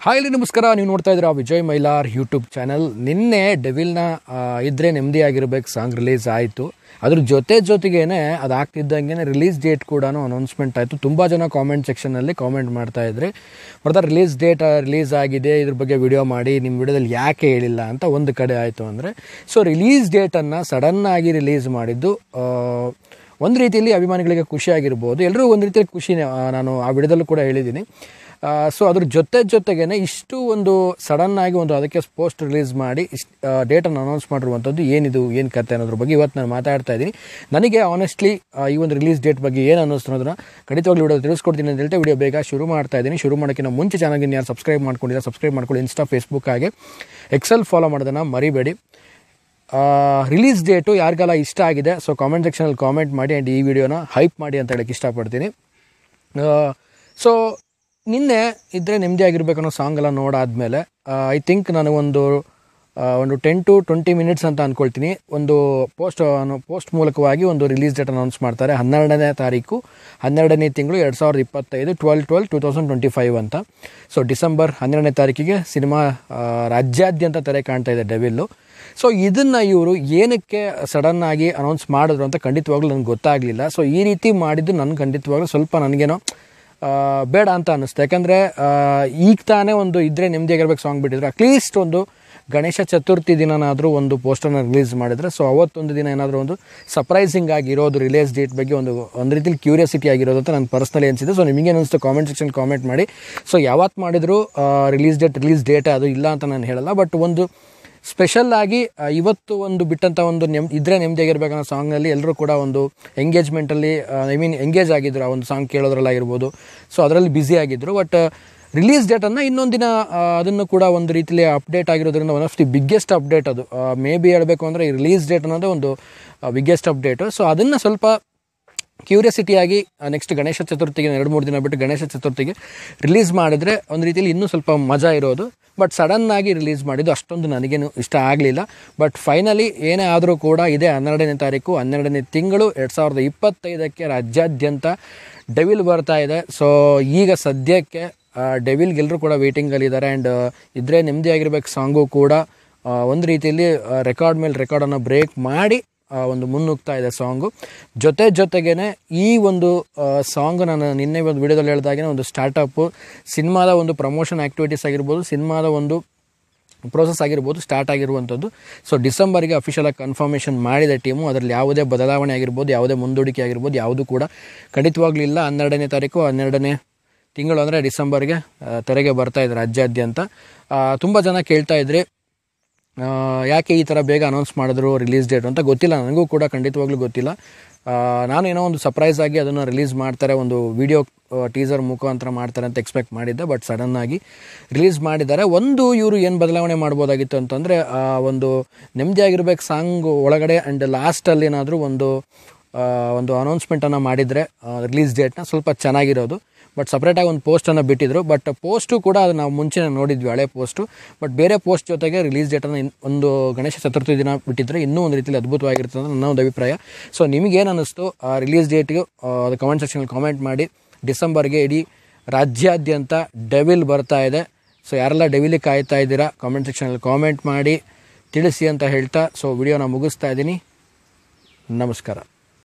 Hi ನಮಸ್ಕಾರ. ನೀವು ನೋಡ್ತಾ ಇದ್ದೀರಾ ವಿಜಯ್ ಮೈಲಾರ್ ಯೂಟ್ಯೂಬ್ ಚಾನಲ್. ನಿನ್ನೆ ಡೆವಿಲ್ನ ಇದ್ರೆ ನೆಮ್ಮದಿಯಾಗಿರ್ಬೇಕು ಸಾಂಗ್ ರಿಲೀಸ್ ಆಯಿತು. ಅದ್ರ ಜೊತೆಗೇನೆ ಅದಾಗ್ತಿದ್ದಂಗೆ ರಿಲೀಸ್ ಡೇಟ್ ಕೂಡ ಅನೌನ್ಸ್ಮೆಂಟ್ ಆಯಿತು. ತುಂಬ ಜನ ಕಾಮೆಂಟ್ ಸೆಕ್ಷನಲ್ಲಿ ಕಾಮೆಂಟ್ ಮಾಡ್ತಾ ಇದ್ರಿ, ಬ್ರದರ್ ರಿಲೀಸ್ ಡೇಟ್ ರಿಲೀಸ್ ಆಗಿದೆ, ಇದ್ರ ಬಗ್ಗೆ ವಿಡಿಯೋ ಮಾಡಿ, ನಿಮ್ಮ ವಿಡಿಯೋದಲ್ಲಿ ಯಾಕೆ ಹೇಳಿಲ್ಲ ಅಂತ ಒಂದು ಕಡೆ ಆಯಿತು ಅಂದರೆ, ಸೊ ರಿಲೀಸ್ ಡೇಟನ್ನು ಸಡನ್ನಾಗಿ ರಿಲೀಸ್ ಮಾಡಿದ್ದು ಒಂದು ರೀತಿಯಲ್ಲಿ ಅಭಿಮಾನಿಗಳಿಗೆ ಖುಷಿಯಾಗಿರ್ಬೋದು, ಎಲ್ಲರೂ ಒಂದು ರೀತಿಯಲ್ಲಿ ಖುಷಿನೇ. ನಾನು ಆ ವಿಡಿಯೋದಲ್ಲೂ ಕೂಡ ಹೇಳಿದ್ದೀನಿ. ಸೊ ಅದ್ರ ಜೊತೆಗೇ ಇಷ್ಟು ಒಂದು ಸಡನ್ನಾಗಿ ಒಂದು ಅದಕ್ಕೆ ಪೋಸ್ಟ್ ರಿಲೀಸ್ ಮಾಡಿ ಡೇಟನ್ನು ಅನೌನ್ಸ್ ಮಾಡಿರುವಂಥದ್ದು ಏನು ಕತೆ ಅನ್ನೋದ್ರ ಬಗ್ಗೆ ಇವತ್ತು ನಾನು ಮಾತಾಡ್ತಾ ಇದ್ದೀನಿ. ನನಗೆ ಆನೆಸ್ಟ್ಲಿ ಈ ಒಂದು ರಿಲೀಸ್ ಡೇಟ್ ಬಗ್ಗೆ ಏನು ಅನ್ನಿಸ್ತೋದನ್ನ ಖಂಡಿತವಾಗ್ಲೂ ವಿಡಿಯೋ ತಿಳಿಸ್ಕೊಡ್ತೀನಿ ಅಂತ ಹೇಳ್ತಾ ವಿಡಿಯೋ ಬೇಗ ಶುರು ಮಾಡ್ತಾ ಇದ್ದೀನಿ. ಶುರು ಮಾಡೋಕ್ಕಿಂತ ಮುಂಚೆ ಚಾನಲ್ಗೆ ಯಾರು ಸಬ್ಸ್ಕ್ರೈಬ್ ಮಾಡ್ಕೊಂಡಿಲ್ಲ ಸಬ್ಸ್ಕ್ರೈಬ್ ಮಾಡ್ಕೊಳ್ಳಿ. ಇನ್ಸ್ಟಾ, ಫೇಸ್ಬುಕ್ ಹಾಗೆ ಎಕ್ಸೆಲ್ ಫಾಲೋ ಮಾಡೋದನ್ನು ಮರಿಬೇಡಿ. ರಿಲೀಸ್ ಡೇಟು ಯಾರಿಗೆಲ್ಲ ಇಷ್ಟ ಆಗಿದೆ ಸೊ ಕಾಮೆಂಟ್ ಸೆಕ್ಷನಲ್ಲಿ ಕಾಮೆಂಟ್ ಮಾಡಿ ಆ್ಯಂಡ್ ಈ ವಿಡಿಯೋನ ಹೈಪ್ ಮಾಡಿ ಅಂತ ಹೇಳಕ್ಕೆ ಇಷ್ಟಪಡ್ತೀನಿ. ಸೊ ನಿನ್ನೆ ಇದ್ದರೆ ನೆಮ್ಮದಿ ಆಗಿರ್ಬೇಕನ್ನೋ ಸಾಂಗ್ ಎಲ್ಲ ನೋಡಾದ್ಮೇಲೆ ಐ ಥಿಂಕ್ ನನಗೊಂದು 10 to 20 ಮಿನಿಟ್ಸ್ ಅಂತ ಅಂದ್ಕೊಳ್ತೀನಿ. ಒಂದು ಪೋಸ್ಟ್ ಮೂಲಕವಾಗಿ ಒಂದು ರಿಲೀಸ್ ಡೇಟ್ ಅನೌನ್ಸ್ ಮಾಡ್ತಾರೆ. 12ನೇ ತಾರೀಕು 12ನೇ ತಿಂಗಳು 2025 12/12/2025 ಅಂತ. ಸೊ ಡಿಸೆಂಬರ್ 12ನೇ ತಾರೀಕಿಗೆ ಸಿನಿಮಾ ರಾಜ್ಯಾದ್ಯಂತ ತೆರೆ ಕಾಣ್ತಾ ಇದೆ ಡೆವಿಲ್ಲು. ಸೊ ಇದನ್ನು ಇವರು ಏನಕ್ಕೆ ಸಡನ್ನಾಗಿ ಅನೌನ್ಸ್ ಮಾಡಿದ್ರು ಅಂತ ಖಂಡಿತವಾಗ್ಲೂ ನನಗೆ ಗೊತ್ತಾಗಲಿಲ್ಲ. ಸೊ ಈ ರೀತಿ ಮಾಡಿದ್ದು ನನಗೆ ಖಂಡಿತವಾಗ್ಲೂ ಸ್ವಲ್ಪ ನನಗೇನೋ ಬೇಡ ಅಂತ ಅನ್ನಿಸ್ತು. ಯಾಕಂದರೆ ಈಗ ತಾನೇ ಒಂದು ಇದ್ದರೆ ನೆಮ್ಮದಿಯಾಗಿರ್ಬೇಕು ಸಾಂಗ್ ಬಿಟ್ಟಿದ್ರು, ಅಟ್ಲೀಸ್ಟ್ ಒಂದು ಗಣೇಶ ಚತುರ್ಥಿ ದಿನನಾದರೂ ಒಂದು ಪೋಸ್ಟರ್ನ ರಿಲೀಸ್ ಮಾಡಿದರೆ ಸೊ ಅವತ್ತೊಂದು ದಿನ ಏನಾದರೂ ಒಂದು ಸರ್ಪ್ರೈಸಿಂಗ್ ಆಗಿರೋದು ರಿಲೀಸ್ ಡೇಟ್ ಬಗ್ಗೆ ಒಂದು ರೀತಿಲಿ ಕ್ಯೂರಿಯಾಸಿಟಿ ಆಗಿರೋದು ಅಂತ ನಾನು ಪರ್ಸ್ನಲಿ ಅನಿಸಿದೆ. ಸೊ ನಿಮಗೆ ಅನಿಸ್ತು ಕಾಮೆಂಟ್ ಸೆಕ್ಷನ್ ಕಾಮೆಂಟ್ ಮಾಡಿ. ಸೊ ಯಾವತ್ತು ಮಾಡಿದ್ರು ರಿಲೀಸ್ ಡೇಟ್ ಅದು ಇಲ್ಲ ಅಂತ ನಾನು ಹೇಳಲ್ಲ, ಬಟ್ ಒಂದು ಸ್ಪೆಷಲ್ಲಾಗಿ ಇವತ್ತು ಒಂದು ಬಿಟ್ಟಂಥ ಒಂದು ಇದ್ರೆ ನೆಮ್ಮದಿಯಾಗಿರ್ಬೇಕನ್ನೋ ಸಾಂಗ್ನಲ್ಲಿ ಎಲ್ಲರೂ ಕೂಡ ಒಂದು ಎಂಗೇಜ್ಮೆಂಟಲ್ಲಿ ಎಂಗೇಜ್ ಆಗಿದ್ರು, ಆ ಒಂದು ಸಾಂಗ್ ಕೇಳೋದ್ರಲ್ಲಾಗಿರ್ಬೋದು. ಸೊ ಅದರಲ್ಲಿ ಬ್ಯುಸಿ ಆಗಿದ್ದರು. ಬಟ್ ರಿಲೀಸ್ ಡೇಟನ್ನು ಇನ್ನೊಂದು ದಿನ ಅದನ್ನು ಕೂಡ ಒಂದು ರೀತಿಯಲ್ಲಿ ಅಪ್ಡೇಟ್ ಆಗಿರೋದ್ರಿಂದ one of the biggest update ಅದು. ಮೇ ಬಿ ಹೇಳಬೇಕು ಅಂದರೆ ಈ ರಿಲೀಸ್ ಡೇಟ್ ಅನ್ನೋದೇ ಒಂದು ಬಿಗ್ಗೆಸ್ಟ್ ಅಪ್ಡೇಟು. ಸೊ ಅದನ್ನು ಸ್ವಲ್ಪ ಕ್ಯೂರಿಯಾಸಿಟಿಯಾಗಿ ನೆಕ್ಸ್ಟ್ ಗಣೇಶ ಚತುರ್ಥಿಗೆ 2-3 ದಿನ ಬಿಟ್ಟು ಗಣೇಶ ಚತುರ್ಥಿಗೆ ರಿಲೀಸ್ ಮಾಡಿದರೆ ಒಂದು ರೀತಿಯಲ್ಲಿ ಇನ್ನೂ ಸ್ವಲ್ಪ ಮಜಾ ಇರೋದು. ಬಟ್ ಸಡನ್ನಾಗಿ ರಿಲೀಸ್ ಮಾಡಿದ್ದು ಅಷ್ಟೊಂದು ನನಗೇನು ಇಷ್ಟ ಆಗಲಿಲ್ಲ. ಬಟ್ ಫೈನಲಿ ಏನೇ ಆದರೂ ಕೂಡ ಇದೇ 12ನೇ ತಾರೀಕು 12ನೇ ತಿಂಗಳು 2025ಕ್ಕೆ ರಾಜ್ಯಾದ್ಯಂತ ಡೆವಿಲ್ ಬರ್ತಾ ಇದೆ. ಸೊ ಈಗ ಸದ್ಯಕ್ಕೆ ಡೆವಿಲ್ಗೆಲ್ಲರೂ ಕೂಡ ವೇಟಿಂಗಲ್ಲಿದ್ದಾರೆ. ಆ್ಯಂಡ್ ಇದ್ರೆ ನೆಮ್ಮದಿಯಾಗಿರ್ಬೇಕು ಸಾಂಗು ಕೂಡ ಒಂದು ರೀತಿಯಲ್ಲಿ ರೆಕಾರ್ಡ್ ಮೇಲೆ ರೆಕಾರ್ಡನ್ನು ಬ್ರೇಕ್ ಮಾಡಿ ಒಂದು ಮುನ್ನುಗ್ತಾ ಇದೆ ಸಾಂಗು. ಜೊತೆಗೇ ಈ ಒಂದು ಸಾಂಗ್ ನಾನು ನಿನ್ನೆ ಒಂದು ವಿಡಿಯೋದಲ್ಲಿ ಹೇಳಿದಾಗೆ ಒಂದು ಸ್ಟಾರ್ಟಪ್ಪು ಸಿನಿಮಾದ ಒಂದು ಪ್ರಮೋಷನ್ ಆ್ಯಕ್ಟಿವಿಟೀಸ್ ಆಗಿರ್ಬೋದು, ಸಿನಿಮಾದ ಒಂದು ಪ್ರೋಸೆಸ್ ಆಗಿರ್ಬೋದು ಸ್ಟಾರ್ಟ್ ಆಗಿರುವಂಥದ್ದು. ಸೊ ಡಿಸೆಂಬರ್ಗೆ ಅಫಿಷಿಯಲಾಗಿ ಕನ್ಫರ್ಮೇಷನ್ ಮಾಡಿದೆ ಟೀಮು. ಅದರಲ್ಲಿ ಯಾವುದೇ ಬದಲಾವಣೆ ಆಗಿರ್ಬೋದು, ಯಾವುದೇ ಮುಂದೂಡಿಕೆ ಆಗಿರ್ಬೋದು ಯಾವುದೂ ಕೂಡ ಖಂಡಿತವಾಗ್ಲೂ ಇಲ್ಲ. 12ನೇ ತಾರೀಕು 12ನೇ ತಿಂಗಳು ಅಂದರೆ ಡಿಸೆಂಬರ್ಗೆ ತೆರೆಗೆ ಬರ್ತಾ ಇದೆ ರಾಜ್ಯಾದ್ಯಂತ. ತುಂಬ ಜನ ಕೇಳ್ತಾ ಇದ್ರಿ ಯಾಕೆ ಈ ಥರ ಬೇಗ ಅನೌನ್ಸ್ ಮಾಡಿದ್ರು ರಿಲೀಸ್ ಡೇಟ್ ಅಂತ. ಗೊತ್ತಿಲ್ಲ, ನನಗೂ ಕೂಡ ಖಂಡಿತವಾಗ್ಲೂ ಗೊತ್ತಿಲ್ಲ. ನಾನು ಏನೋ ಒಂದು ಸರ್ಪ್ರೈಸ್ ಆಗಿ ಅದನ್ನು ರಿಲೀಸ್ ಮಾಡ್ತಾರೆ, ಒಂದು ವಿಡಿಯೋ ಟೀಸರ್ ಮುಖಾಂತರ ಮಾಡ್ತಾರೆ ಅಂತ ಎಕ್ಸ್ಪೆಕ್ಟ್ ಮಾಡಿದ್ದೆ. ಬಟ್ ಸಡನ್ನಾಗಿ ರಿಲೀಸ್ ಮಾಡಿದ್ದಾರೆ. ಇವರು ಏನು ಬದಲಾವಣೆ ಮಾಡ್ಬೋದಾಗಿತ್ತು ಅಂತಂದರೆ ಒಂದು ನೆಮ್ಮದಿಯಾಗಿರ್ಬೇಕು ಸಾಂಗ್ ಒಳಗಡೆ ಆ್ಯಂಡ್ ಲಾಸ್ಟಲ್ಲಿ ಏನಾದರೂ ಒಂದು ಅನೌನ್ಸ್ಮೆಂಟನ್ನು ಮಾಡಿದರೆ ರಿಲೀಸ್ ಡೇಟ್ನ ಸ್ವಲ್ಪ ಚೆನ್ನಾಗಿರೋದು. ಬಟ್ ಸಪ್ರೇಟಾಗಿ ಒಂದು ಪೋಸ್ಟನ್ನು ಬಿಟ್ಟಿದ್ರು. ಬಟ್ ಪೋಸ್ಟು ಕೂಡ ಅದು ನಾವು ಮುಂಚೆ ನೋಡಿದ್ವಿ, ಹಳೆ ಪೋಸ್ಟು. ಬಟ್ ಬೇರೆ ಪೋಸ್ಟ್ ಜೊತೆಗೆ ರಿಲೀಸ್ ಡೇಟನ್ನು ಒಂದು ಗಣೇಶ ಚತುರ್ಥಿ ದಿನ ಬಿಟ್ಟಿದ್ರೆ ಇನ್ನೂ ಒಂದು ರೀತಿಯಲ್ಲಿ ಅದ್ಭುತವಾಗಿರ್ತದೆ ಅಂತ ನನ್ನ ಒಂದು ಅಭಿಪ್ರಾಯ. ಸೊ ನಿಮಗೇನು ಅನ್ನಿಸ್ತು ರಿಲೀಸ್ ಡೇಟ್ಗೆ ಅದು ಕಮೆಂಟ್ ಸೆಕ್ಷನಲ್ಲಿ ಕಾಮೆಂಟ್ ಮಾಡಿ. ಡಿಸೆಂಬರ್ಗೆ ಇಡೀ ರಾಜ್ಯಾದ್ಯಂತ ಡೆವಿಲ್ ಬರ್ತಾ ಇದೆ. ಸೊ ಯಾರೆಲ್ಲ ಡೆವಿಲಿಗೆ ಕಾಯ್ತಾ ಇದ್ದೀರಾ ಕಾಮೆಂಟ್ ಸೆಕ್ಷನಲ್ಲಿ ಕಾಮೆಂಟ್ ಮಾಡಿ ತಿಳಿಸಿ ಅಂತ ಹೇಳ್ತಾ ಸೊ ವಿಡಿಯೋನ ಮುಗಿಸ್ತಾ ಇದ್ದೀನಿ. ನಮಸ್ಕಾರ.